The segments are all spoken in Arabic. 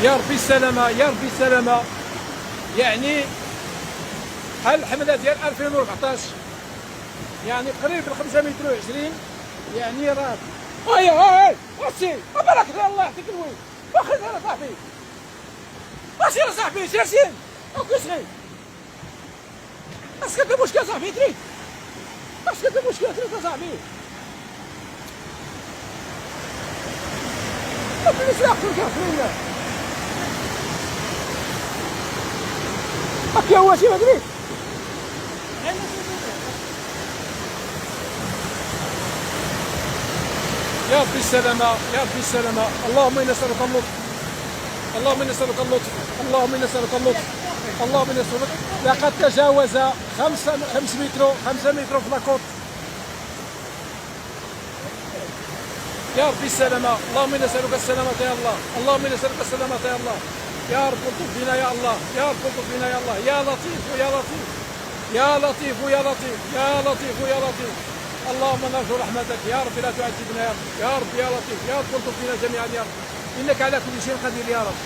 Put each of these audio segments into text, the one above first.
يا ربي السلامة، يا ربي السلامة. يعني الحملة ديال 2014 يعني قريب ل 5 متر و20، يعني راه هاي هاي واسي بارك الله يعطيك الويل. واخا يا صاحبي، واش يا صاحبي سير وكسري اسكت كده مشكلة صاحبي تريد، اسكت كده مشكلة تريد يا صاحبي. ما تبيش ياكل كافرين هكا هو شي ما تريد. يا ربي السلامة، يا ربي السلامة. اللهم إنا نسألك اللطف، اللهم إنا نسألك اللطف، اللهم إنا نسألك اللطف، اللهم إنا نسألك. لقد تجاوز 5 متر في لاكوت. يا ربي السلامة، اللهم إنا نسألك السلامة يا الله، اللهم إنا نسألك السلامة يا الله. يا رب الطف بنا يا الله، يا رب الطف بنا يا الله. يا لطيف يا لطيف، يا لطيف يا لطيف، يا لطيف يا لطيف. اللهم نرجو رحمتك يا رب، لا تعذبنا يا رب، يا رب يا لطيف، يا رب الطف بنا جميعا يا رب. انك على كل شيء قدير يا رب،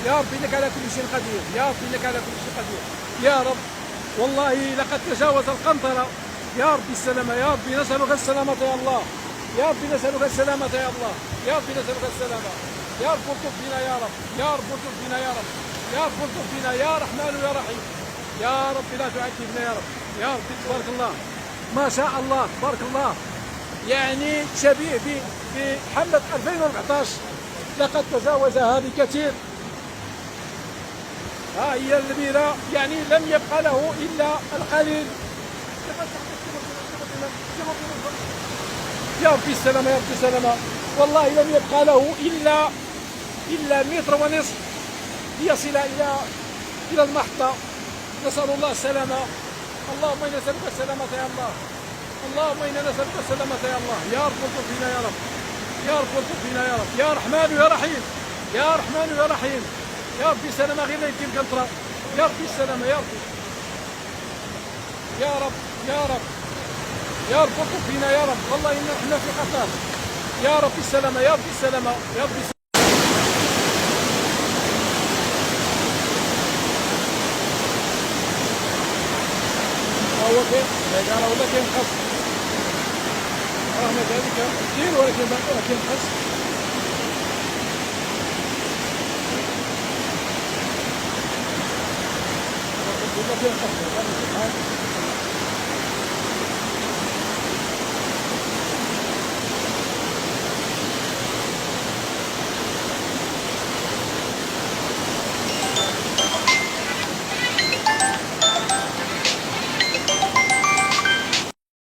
يا رب انك على كل شيء قدير، يا رب انك على كل شيء قدير يا رب. والله لقد تجاوز القنطرة. يا رب السلامة، يا رب نسألك السلامة يا الله، يا رب نسألك السلامة يا الله، يا رب نسألك السلامة. يا رب الطف بنا يا رب، يا رب الطف بنا يا رب، يا رب الطف بنا يا رحمن يا رحيم. يا رب لا تعذبنا يا رب، يا رب تبارك الله ما شاء الله تبارك الله. يعني شبيه بحملة 2014 لقد تجاوزها بكثير. ها هي البيرة، يعني لم يبقى له إلا القليل. يا ربي السلامة، يا ربي السلامة. والله لم يبقى له إلا متر ونصف ليصل إلى المحطة. نسأل الله السلامة. اللهم إنا نسألك السلامة يا الله، اللهم إنا نسألك السلامة يا الله. يا رب الطف بنا يا رب، يا رب الطف بنا يا رب، يا رحمن يا رحيم، يا رحمن يا رحيم. يا ربي السلامة غير لا يمكن كنطرة. يا ربي السلامة يا ربي، يا رب يا رب، يا رب الطف بنا يا رب. والله إنا نحن في خطر. يا ربي السلامة، يا ربي السلامة، يا ربي السلامة. هو كاين راه ولا كاين خاص، راه ذلك كثير ولكن خاص. ولا كاين خاص